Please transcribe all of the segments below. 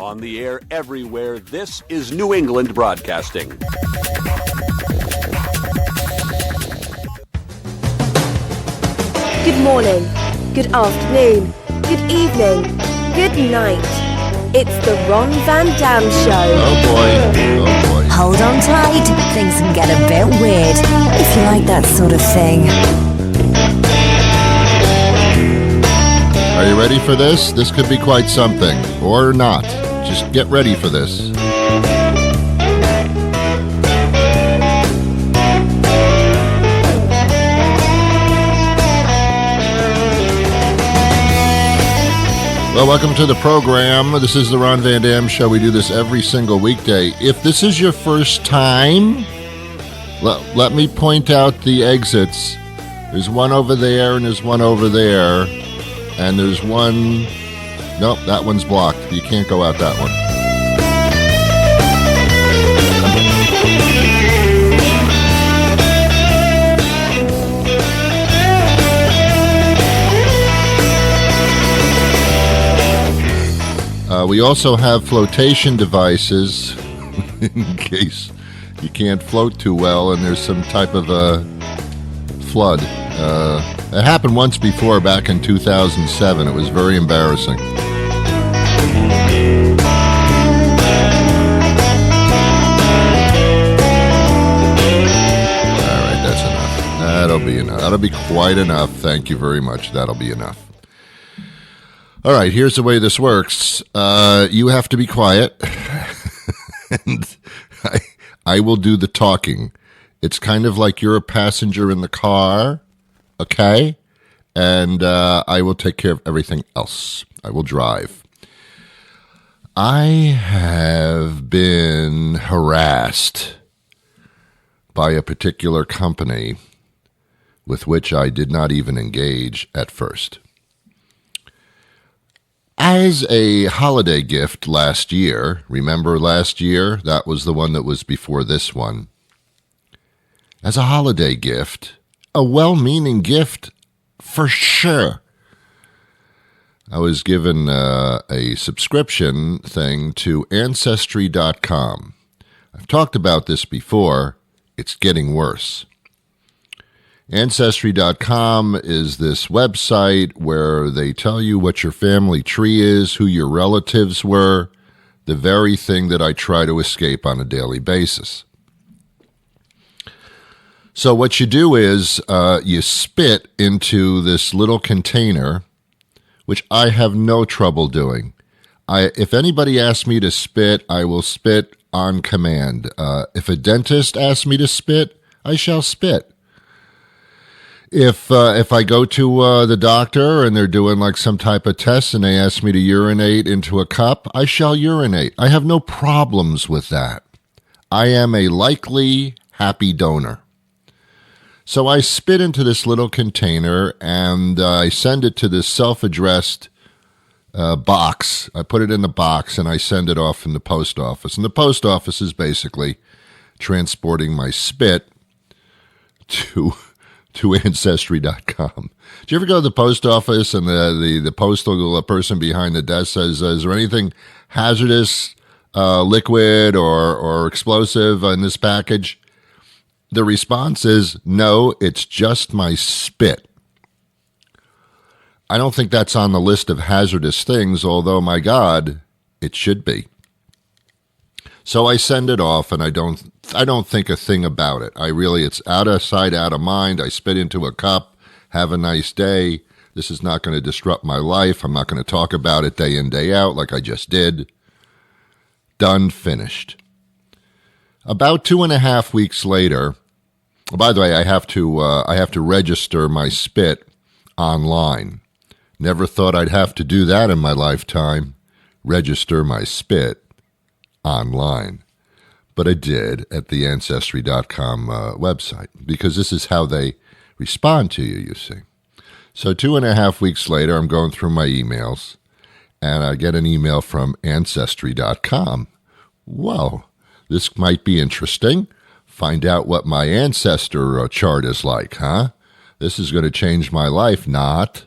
On the air everywhere, this is New England Broadcasting. Good morning, good afternoon, good evening, good night. It's the Ron Van Dam Show. Oh boy. Hold on tight, things can get a bit weird, if you like that sort of thing. Are you ready for this? This could be quite something, or not. Just get ready for this. Well, welcome to the program. This is the Ron Van Dam Show. We do this every single weekday. If this is your first time, let me point out the exits. There's one over there and there's one over there. And there's one... Nope, that one's blocked. You can't go out that one. We also have flotation devices in case you can't float too well and there's some type of a flood. It happened once before back in 2007. It was very embarrassing. All right, that's enough. That'll be enough. That'll be quite enough. Thank you very much. That'll be enough. All right, here's the way this works. You have to be quiet, and I will do the talking. It's kind of like you're a passenger in the car, okay? And I will take care of everything else. I will drive. I have been harassed by a particular company with which I did not even engage at first. As a holiday gift last year, remember last year? That was the one that was before this one. As a holiday gift, a well-meaning gift for sure, I was given a subscription thing to Ancestry.com. I've talked about this before. It's getting worse. Ancestry.com is this website where they tell you what your family tree is, who your relatives were, the very thing that I try to escape on a daily basis. So what you do is you spit into this little container, which I have no trouble doing. If anybody asks me to spit, I will spit on command. If a dentist asks me to spit, I shall spit. If I go to the doctor and they're doing like some type of test and they ask me to urinate into a cup, I shall urinate. I have no problems with that. I am a likely happy donor. So I spit into this little container and I send it to this self-addressed box. I put it in the box and I send it off in the post office. And the post office is basically transporting my spit to Ancestry.com. Did you ever go to the post office and the postal person behind the desk says, is there anything hazardous, liquid, or explosive in this package? The response is, no, it's just my spit. I don't think that's on the list of hazardous things, although, my God, it should be. So I send it off, and I don't think a thing about it. It's out of sight, out of mind. I spit into a cup. Have a nice day. This is not going to disrupt my life. I'm not going to talk about it day in, day out like I just did. Done, finished. About 2.5 weeks later, by the way, I have to register my spit online. Never thought I'd have to do that in my lifetime. Register my spit online. But I did at the Ancestry.com website, because this is how they respond to you, you see. So 2.5 weeks later, I'm going through my emails, and I get an email from Ancestry.com. Whoa, this might be interesting. Find out what my ancestor chart is like, huh? This is going to change my life. Not.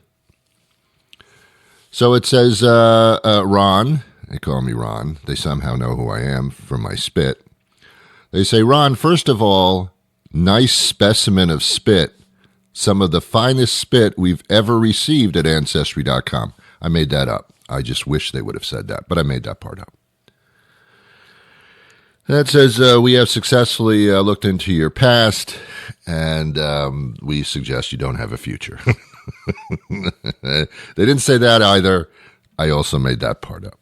So it says, Ron, They call me Ron. They somehow know who I am from my spit. They say, Ron, first of all, nice specimen of spit. Some of the finest spit we've ever received at Ancestry.com. I made that up. I just wish they would have said that, but I made that part up. That says, we have successfully looked into your past, and we suggest you don't have a future. They didn't say that either. I also made that part up.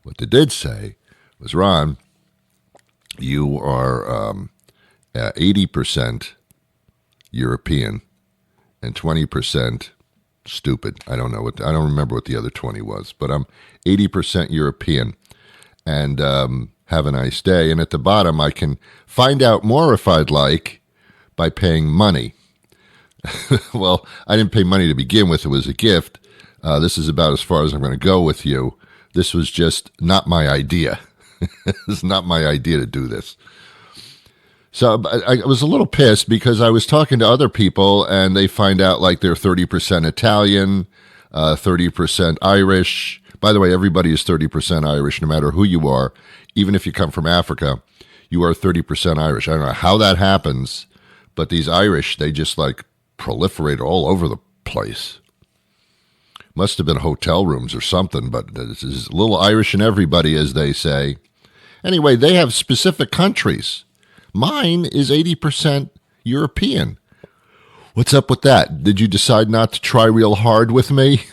What they did say was, Ron, you are 80% European and 20% stupid. I don't remember what the other 20 was, but I'm 80% European. And have a nice day. And at the bottom, I can find out more if I'd like by paying money. Well, I didn't pay money to begin with. It was a gift. This is about as far as I'm going to go with you. This was just not my idea. It's not my idea to do this. So I was a little pissed because I was talking to other people and they find out like they're 30% Italian, 30% Irish. By the way, everybody is 30% Irish, no matter who you are. Even if you come from Africa, you are 30% Irish. I don't know how that happens, but these Irish, they just like proliferate all over the place. Must have been hotel rooms or something, but there's a little Irish in everybody, as they say. Anyway, they have specific countries. Mine is 80% European. What's up with that? Did you decide not to try real hard with me?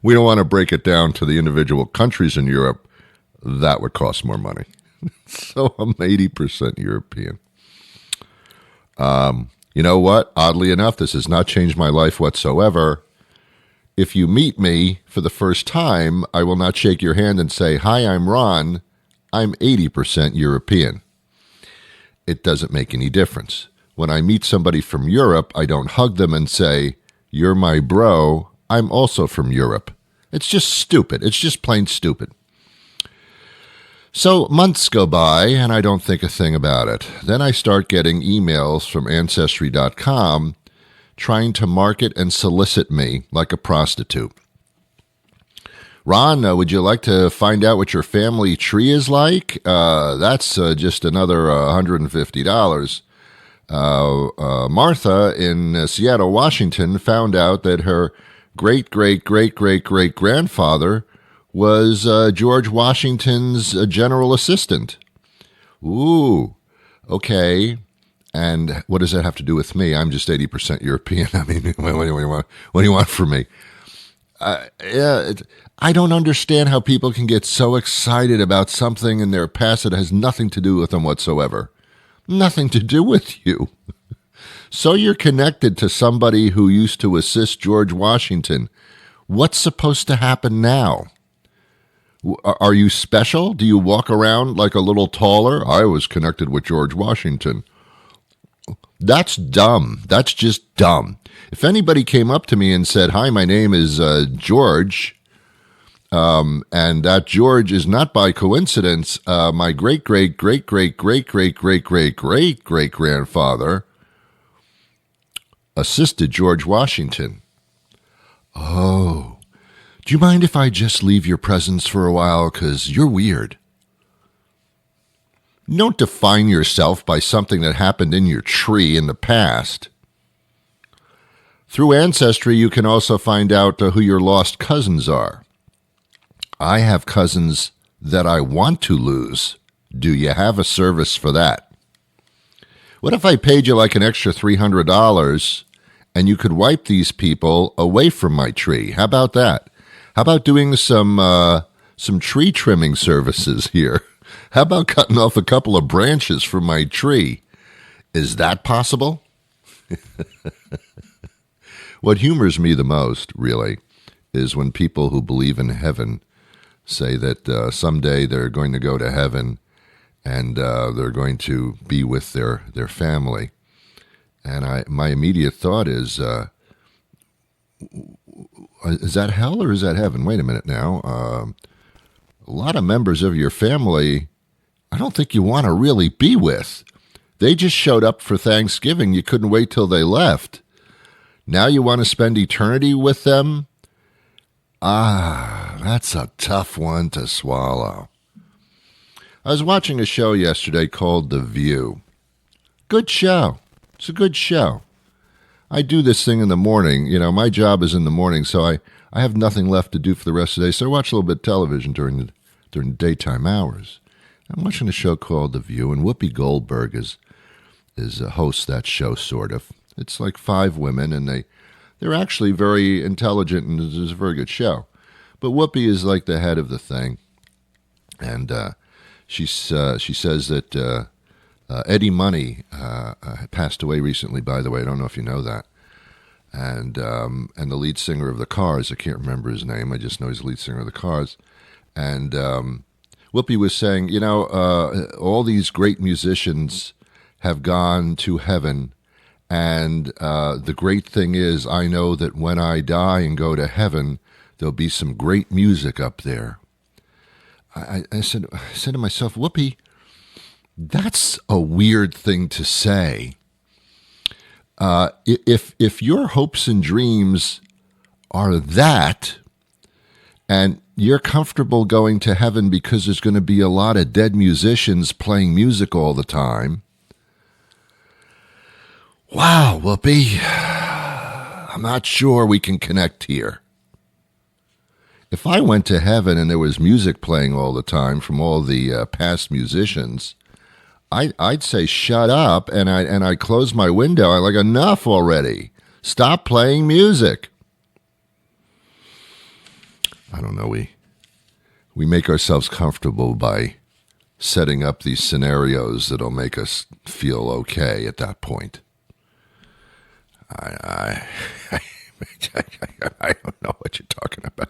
We don't want to break it down to the individual countries in Europe. That would cost more money. So I'm 80% European. You know what? Oddly enough, this has not changed my life whatsoever. If you meet me for the first time, I will not shake your hand and say, hi, I'm Ron. I'm 80% European. It doesn't make any difference. When I meet somebody from Europe, I don't hug them and say, you're my bro. I'm also from Europe. It's just stupid. It's just plain stupid. So months go by, and I don't think a thing about it. Then I start getting emails from Ancestry.com trying to market and solicit me like a prostitute. Ron, would you like to find out what your family tree is like? That's just another $150. Martha in Seattle, Washington, found out that her great-great-great-great-great-grandfather was George Washington's general assistant. Ooh, okay. And what does that have to do with me? I'm just 80% European. I mean, what do you want from me? I don't understand how people can get so excited about something in their past that has nothing to do with them whatsoever. Nothing to do with you. So you're connected to somebody who used to assist George Washington. What's supposed to happen now? Are you special? Do you walk around like a little taller? I was connected with George Washington. That's dumb. That's just dumb. If anybody came up to me and said, hi, my name is George, and that George is not by coincidence my great-great-great-great-great-great-great-great-great-grandfather assisted George Washington. Oh. Do you mind if I just leave your presence for a while? Because you're weird. Don't define yourself by something that happened in your tree in the past. Through Ancestry, you can also find out who your lost cousins are. I have cousins that I want to lose. Do you have a service for that? What if I paid you like an extra $300 and you could wipe these people away from my tree? How about that? How about doing some tree trimming services here? How about cutting off a couple of branches from my tree? Is that possible? What humors me the most, really, is when people who believe in heaven say that someday they're going to go to heaven and they're going to be with their family. And my immediate thought is that hell or is that heaven? Wait a minute now. A lot of members of your family, I don't think you want to really be with. They just showed up for Thanksgiving. You couldn't wait till they left. Now you want to spend eternity with them? That's a tough one to swallow. I was watching a show yesterday called The View. Good show. It's a good show. I do this thing in the morning. You know, my job is in the morning, so I have nothing left to do for the rest of the day, so I watch a little bit of television during the daytime hours. I'm watching a show called The View, and Whoopi Goldberg is a host that show, sort of. It's like 5 women, and they're actually very intelligent, and it's a very good show. But Whoopi is like the head of the thing, and she says that Eddie Money passed away recently, by the way. I don't know if you know that. And the lead singer of the Cars, I can't remember his name. I just know he's the lead singer of the Cars. And Whoopi was saying, you know, all these great musicians have gone to heaven. And the great thing is, I know that when I die and go to heaven, there'll be some great music up there. I said to myself, Whoopi, that's a weird thing to say. If your hopes and dreams are that, and you're comfortable going to heaven because there's going to be a lot of dead musicians playing music all the time, wow, Whoopi, I'm not sure we can connect here. If I went to heaven and there was music playing all the time from all the past musicians, I'd say shut up, and I close my window. I'm like, enough already. Stop playing music. I don't know. We make ourselves comfortable by setting up these scenarios that'll make us feel okay at that point. I don't know what you're talking about.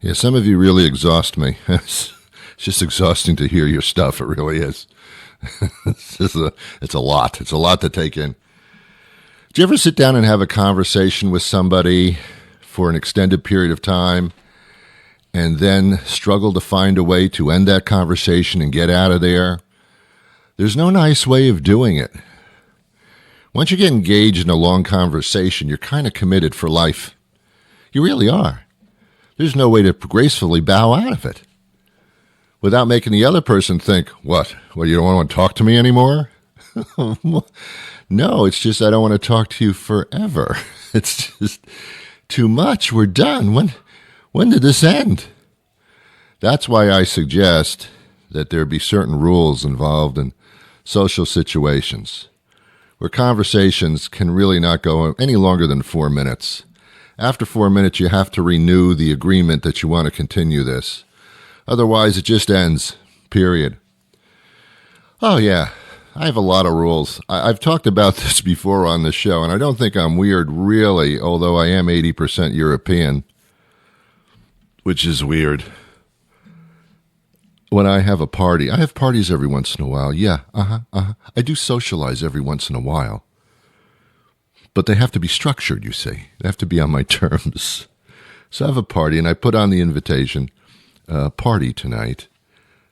Yeah, some of you really exhaust me. It's just exhausting to hear your stuff. It really is. It's a lot. It's a lot to take in. Do you ever sit down and have a conversation with somebody for an extended period of time and then struggle to find a way to end that conversation and get out of there? There's no nice way of doing it. Once you get engaged in a long conversation, you're kind of committed for life. You really are. There's no way to gracefully bow out of it without making the other person think, what? Well, you don't want to talk to me anymore? No, it's just I don't want to talk to you forever. It's just too much. We're done. When did this end? That's why I suggest that there be certain rules involved in social situations where conversations can really not go any longer than 4 minutes. After 4 minutes, you have to renew the agreement that you want to continue this. Otherwise, it just ends, period. Oh, yeah, I have a lot of rules. I've talked about this before on the show, and I don't think I'm weird, really, although I am 80% European, which is weird. When I have a party, I have parties every once in a while. Yeah, I do socialize every once in a while. But they have to be structured, you see. They have to be on my terms. So I have a party, and I put on the invitation, party tonight,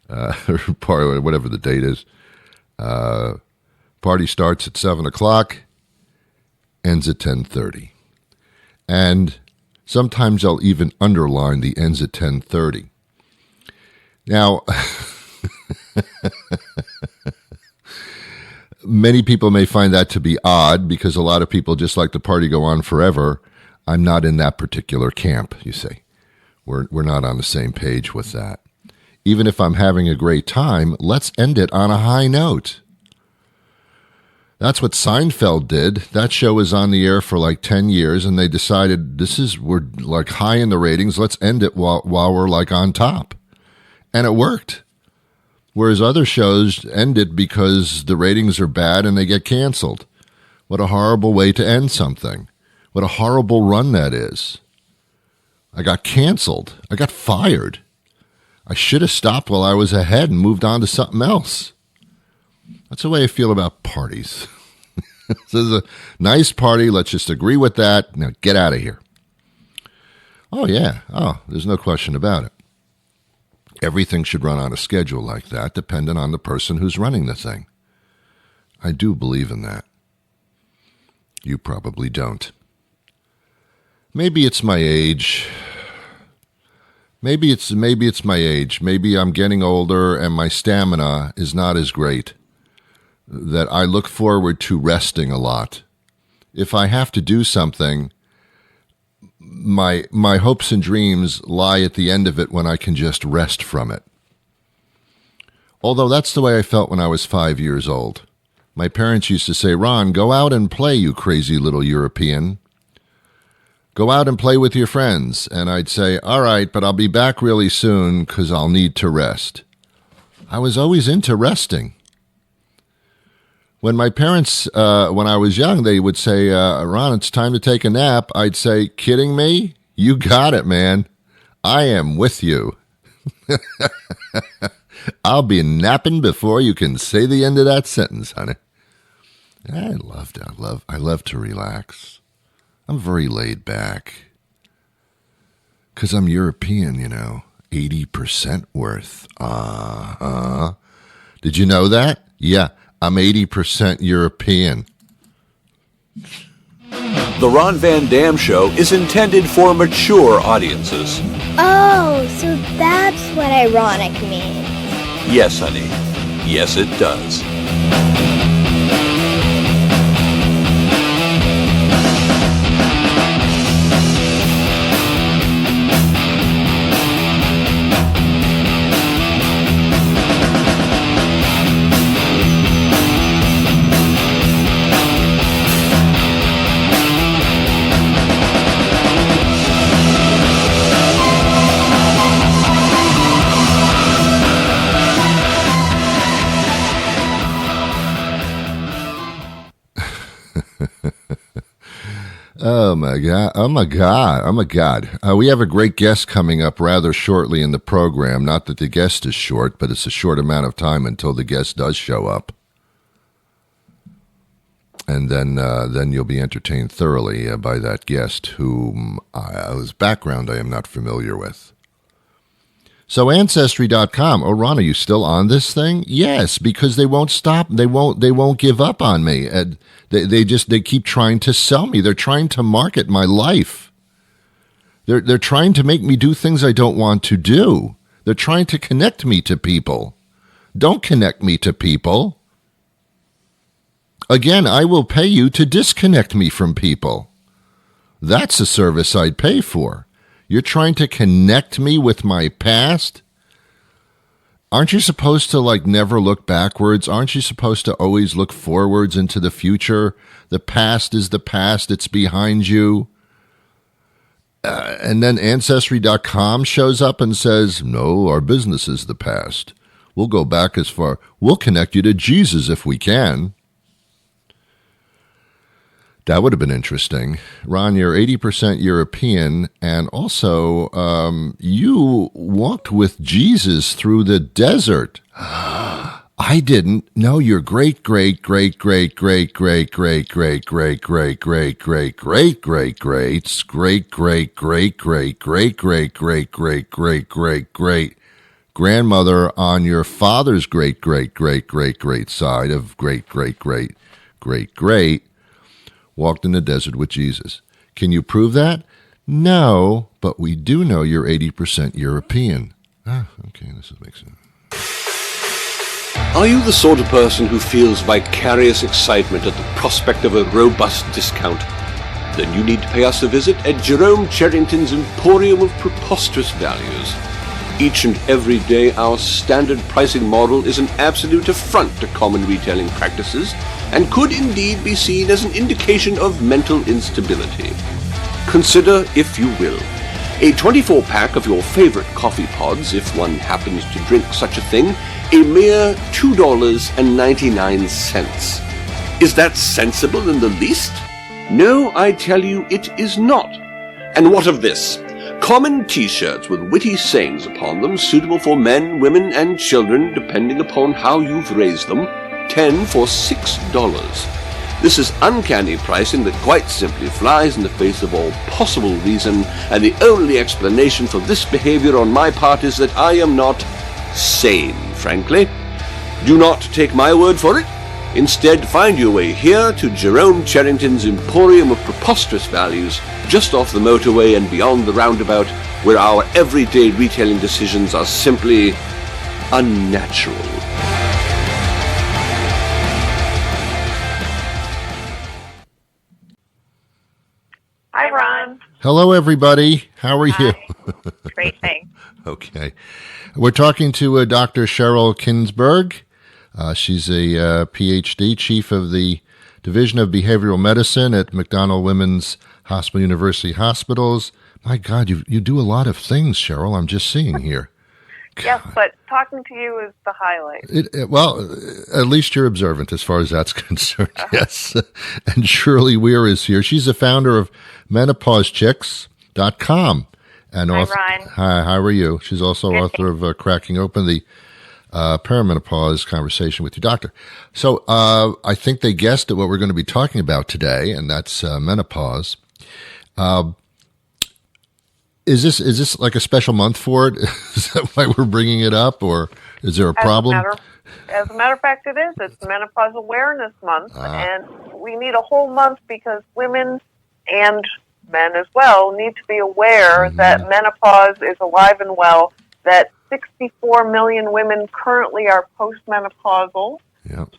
or party, whatever the date is. Party starts at 7 o'clock, ends at 10:30. And sometimes I'll even underline the ends at 10:30. Now, many people may find that to be odd because a lot of people just like the party go on forever. I'm not in that particular camp, you see. We're not on the same page with that. Even if I'm having a great time, let's end it on a high note. That's what Seinfeld did. That show was on the air for like 10 years, and they decided we're like high in the ratings. Let's end it while we're like on top. And it worked. Whereas other shows end it because the ratings are bad and they get canceled. What a horrible way to end something. What a horrible run that is. I got canceled. I got fired. I should have stopped while I was ahead and moved on to something else. That's the way I feel about parties. This is a nice party. Let's just agree with that. Now get out of here. Oh, yeah. Oh, there's no question about it. Everything should run on a schedule like that, dependent on the person who's running the thing. I do believe in that. You probably don't. Maybe it's my age. Maybe it's my age. Maybe I'm getting older and my stamina is not as great. That I look forward to resting a lot. If I have to do something, my hopes and dreams lie at the end of it when I can just rest from it. Although that's the way I felt when I was 5 years old. My parents used to say, Ron, go out and play, you crazy little European. Go out and play with your friends. And I'd say, all right, but I'll be back really soon because I'll need to rest. I was always into resting. When my parents, when I was young, they would say, Ron, it's time to take a nap. I'd say, kidding me? You got it, man. I am with you. I'll be napping before you can say the end of that sentence, honey. I love to relax. I'm very laid back. 'Cause I'm European, 80% worth. Did you know that? Yeah, I'm 80% European. The Ron Van Dam Show is intended for mature audiences. Oh, so that's what ironic means. Yes, honey. Yes, it does. Oh my God. We have a great guest coming up rather shortly in the program. Not that the guest is short, but it's a short amount of time until the guest does show up. And then you'll be entertained thoroughly by that guest whose background I am not familiar with. So Ancestry.com. Oh, Ron, are you still on this thing? Yes, because they won't stop. They won't give up on me. They keep trying to sell me. They're trying to market my life. They're trying to make me do things I don't want to do. They're trying to connect me to people. Don't connect me to people. Again, I will pay you to disconnect me from people. That's a service I'd pay for. You're trying to connect me with my past? Aren't you supposed to, never look backwards? Aren't you supposed to always look forwards into the future? The past is the past. It's behind you. And then Ancestry.com shows up and says, no, our business is the past. We'll go back as far. We'll connect you to Jesus if we can. That would have been interesting. Ron, you're 80% European, and also you walked with Jesus through the desert. I didn't. No, your great great great great great great great great great great great great great great greats great great great great great great great great great great great grandmother on your father's great great great great great side of great great great great great walked in the desert with Jesus. Can you prove that? No, but we do know you're 80% European. Okay, this makes sense. Are you the sort of person who feels vicarious excitement at the prospect of a robust discount? Then you need to pay us a visit at Jerome Cherrington's Emporium of Preposterous Values. Each and every day, our standard pricing model is an absolute affront to common retailing practices and could indeed be seen as an indication of mental instability. Consider, if you will, a 24-pack of your favorite coffee pods, if one happens to drink such a thing, a mere $2.99. Is that sensible in the least? No, I tell you, it is not. And what of this? Common T-shirts with witty sayings upon them, suitable for men, women, and children, depending upon how you've raised them, 10 for $6. This is uncanny pricing that quite simply flies in the face of all possible reason, and the only explanation for this behavior on my part is that I am not sane, frankly. Do not take my word for it. Instead, find your way here to Jerome Cherrington's Emporium of Preposterous Values, just off the motorway and beyond the roundabout, where our everyday retailing decisions are simply unnatural. Hi, Ron. Hello, everybody. How are you? Great, thanks. Okay. We're talking to Dr. Sheryl Kingberg. She's a PhD, chief of the Division of Behavioral Medicine at McDonald Women's Hospital University Hospitals. My God, you do a lot of things, Sheryl. I'm just seeing here. Yes, but talking to you is the highlight. Well, at least you're observant as far as that's concerned, yes. And Shirley Weir is here. She's the founder of MenopauseChicks.com. And Hi, Ryan. Hi, how are you? She's also Good. author of Cracking Open the Perimenopause Conversation with Your Doctor. So I think they guessed at what we're going to be talking about today, and that's menopause. Is this like a special month for it? Is that why we're bringing it up, or is there a problem? As a matter of fact, it is. It's Menopause Awareness Month, and we need a whole month because women and men as well need to be aware that menopause is alive and well, that 64 million women currently are postmenopausal,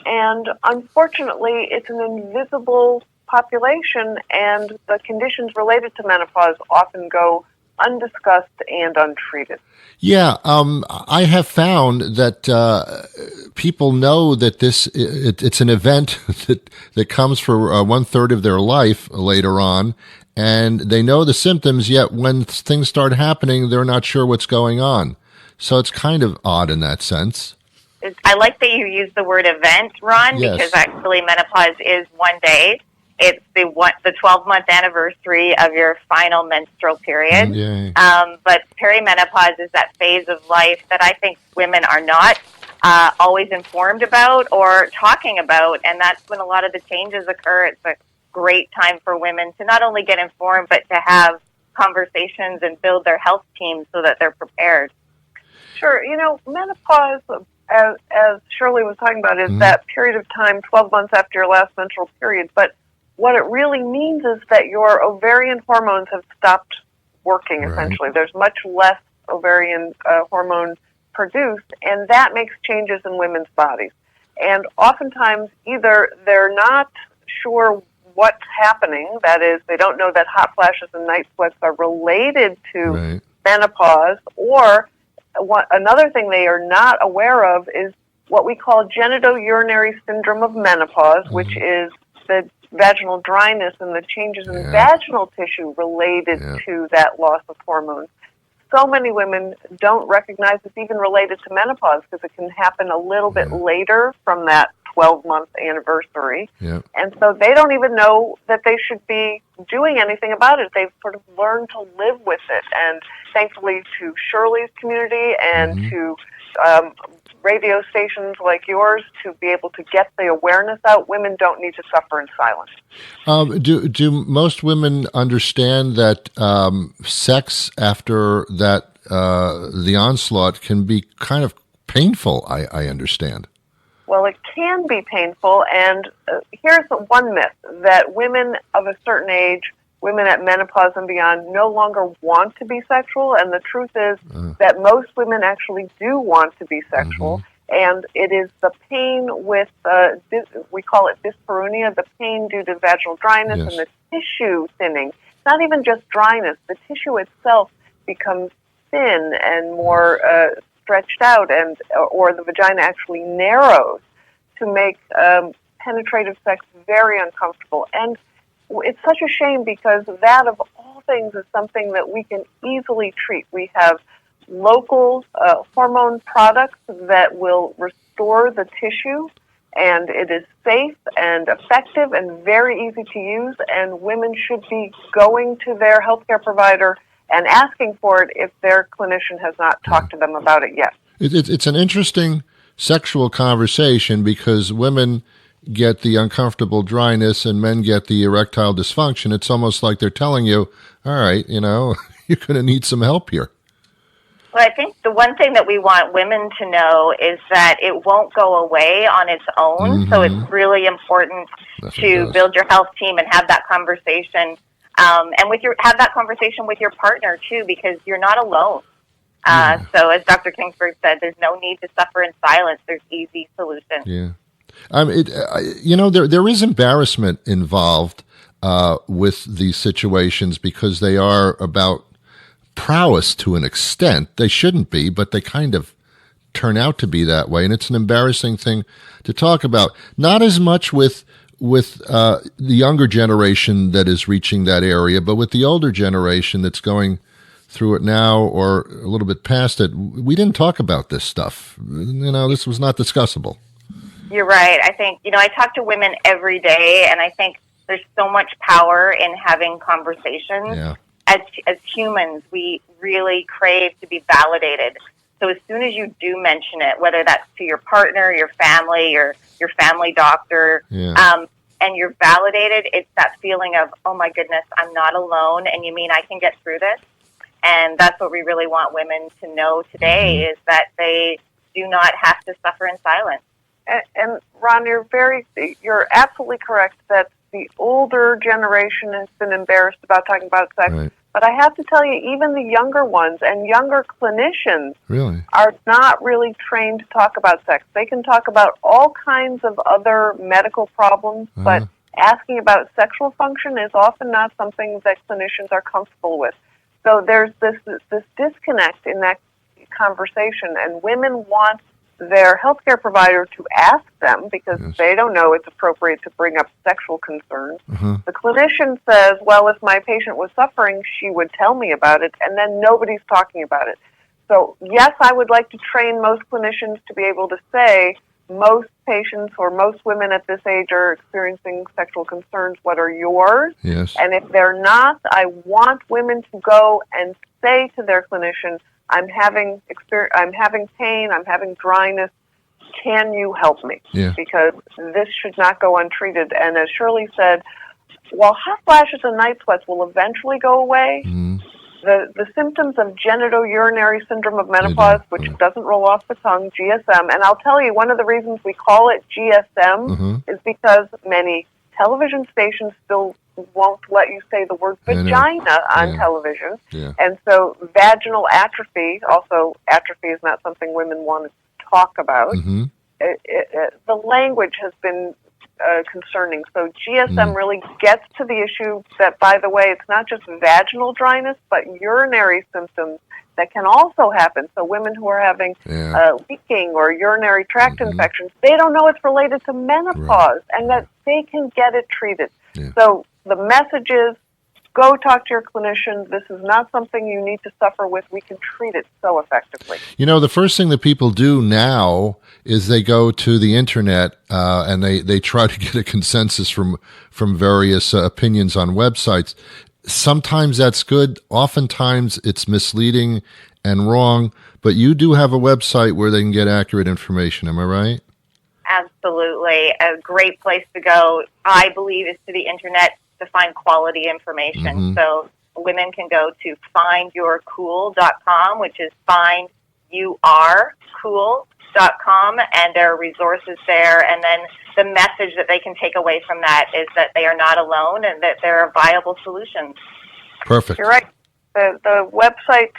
and unfortunately, it's an invisible population, and the conditions related to menopause often go undiscussed and untreated. Yeah, I have found that people know that it's an event that comes for 1/3 of their life later on, and they know the symptoms, yet when things start happening, they're not sure what's going on. So it's kind of odd in that sense. I like that you use the word event, Ron, Yes. because actually menopause is one day. It's the 12-month anniversary of your final menstrual period. Yay. But perimenopause is that phase of life that I think women are not always informed about or talking about, and that's when a lot of the changes occur. It's a great time for women to not only get informed, but to have conversations and build their health teams so that they're prepared. Sure. Menopause, as Shirley was talking about, is that period of time, 12 months after your last menstrual period. But what it really means is that your ovarian hormones have stopped working, essentially. There's much less ovarian hormone produced, and that makes changes in women's bodies. And oftentimes, either they're not sure what's happening, that is, they don't know that hot flashes and night sweats are related to menopause, or another thing they are not aware of is what we call genitourinary syndrome of menopause, which is the vaginal dryness and the changes in vaginal tissue related to that loss of hormones. So many women don't recognize it's even related to menopause because it can happen a little bit later from that 12-month anniversary. And so they don't even know that they should be doing anything about it. They've sort of learned to live with it. And thankfully to Shirley's community and to radio stations like yours to be able to get the awareness out, women don't need to suffer in silence. Do most women understand that sex after that the onslaught can be kind of painful? I understand. Well, it can be painful, and here's one myth, that women of a certain age, women at menopause and beyond, no longer want to be sexual, and the truth is that most women actually do want to be sexual, and it is the pain with, we call it dyspareunia, the pain due to vaginal dryness and the tissue thinning. It's not even just dryness, the tissue itself becomes thin and more stretched out, and or the vagina actually narrows to make penetrative sex very uncomfortable. And it's such a shame because that, of all things, is something that we can easily treat. We have local hormone products that will restore the tissue, and it is safe and effective and very easy to use, and women should be going to their healthcare provider and asking for it if their clinician has not talked to them about it yet. It's an interesting sexual conversation because women get the uncomfortable dryness and men get the erectile dysfunction. It's almost like they're telling you, all right, you're going to need some help here. Well, I think the one thing that we want women to know is that it won't go away on its own. So it's really important to build your health team and have that conversation And have that conversation with your partner too, because you're not alone. So as Dr. Kingberg said, there's no need to suffer in silence. There's easy solutions. Yeah. There is embarrassment involved with these situations because they are about prowess to an extent. They shouldn't be, but they kind of turn out to be that way. And it's an embarrassing thing to talk about. Not as much with the younger generation that is reaching that area, but with the older generation that's going through it now or a little bit past it. We didn't talk about this stuff. This was not discussable. You're right. I think, I talk to women every day, and I think there's so much power in having conversations. Yeah. As humans, we really crave to be validated. So as soon as you do mention it, whether that's to your partner, your family, your family doctor, and you're validated, it's that feeling of, oh my goodness, I'm not alone, and you mean I can get through this? And that's what we really want women to know today, is that they do not have to suffer in silence. And Ron, you're absolutely correct that the older generation has been embarrassed about talking about sex. Right. But I have to tell you, even the younger ones and younger clinicians really are not really trained to talk about sex. They can talk about all kinds of other medical problems, but asking about sexual function is often not something that clinicians are comfortable with. So there's this disconnect in that conversation, and women want their healthcare provider to ask them because they don't know it's appropriate to bring up sexual concerns. The clinician says, well, if my patient was suffering, she would tell me about it, and then nobody's talking about it. So, yes, I would like to train most clinicians to be able to say most patients or most women at this age are experiencing sexual concerns. What are yours? Yes. And if they're not, I want women to go and say to their clinician, I'm having pain, I'm having dryness. Can you help me? Yeah. Because this should not go untreated. And as Shirley said, while hot flashes and night sweats will eventually go away, the symptoms of genitourinary syndrome of menopause, which doesn't roll off the tongue, GSM, and I'll tell you, one of the reasons we call it GSM is because many television stations still won't let you say the word vagina on television. Yeah. And so vaginal atrophy, also atrophy is not something women want to talk about. The language has been concerning. So GSM really gets to the issue that, by the way, it's not just vaginal dryness, but urinary symptoms that can also happen. So women who are having leaking or urinary tract infections, they don't know it's related to menopause and that they can get it treated. Yeah. So the message is, go talk to your clinician. This is not something you need to suffer with. We can treat it so effectively. The first thing that people do now is they go to the internet and they try to get a consensus from various opinions on websites. Sometimes that's good. Oftentimes it's misleading and wrong. But you do have a website where they can get accurate information. Am I right? Absolutely. A great place to go, I believe, is to the internet to find quality information. So women can go to findyourcool.com, which is findyourcool.com, and there are resources there. And then the message that they can take away from that is that they are not alone and that there are viable solutions. Perfect. You're right. The website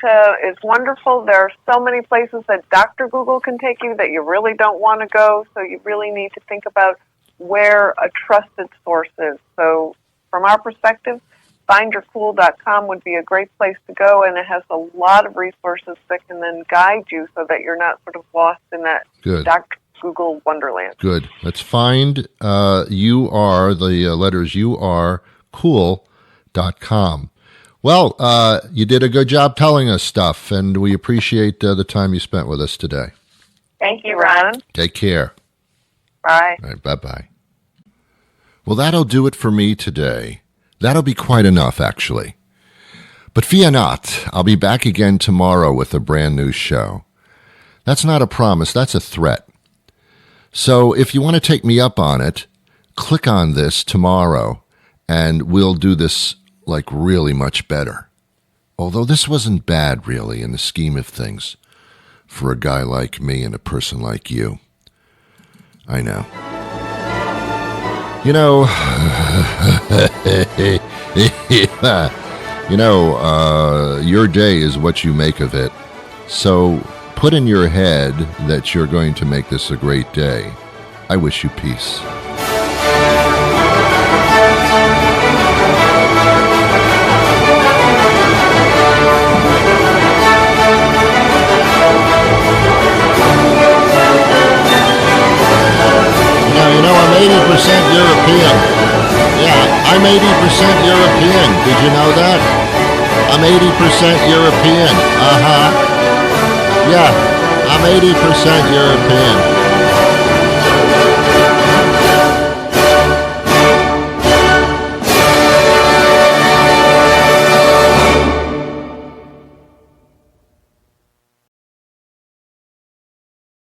is wonderful. There are so many places that Dr. Google can take you that you really don't want to go, so you really need to think about where a trusted source is. So from our perspective, findyourcool.com would be a great place to go, and it has a lot of resources that can then guide you so that you're not sort of lost in that Dr. Google wonderland. Good. Let's find the letters cool.com. Well, you did a good job telling us stuff, and we appreciate the time you spent with us today. Thank you, Ron. Take care. Bye. All right, bye-bye. Well, that'll do it for me today. That'll be quite enough, actually. But fear not, I'll be back again tomorrow with a brand new show. That's not a promise, that's a threat. So if you want to take me up on it, click on this tomorrow, and we'll do this like really much better. Although this wasn't bad, really, in the scheme of things, for a guy like me and a person like you. I know. Your day is what you make of it. So put in your head that you're going to make this a great day. I wish you peace. I'm 80% European. Yeah, I'm 80% European. Did you know that? I'm 80% European. Yeah, I'm 80% European.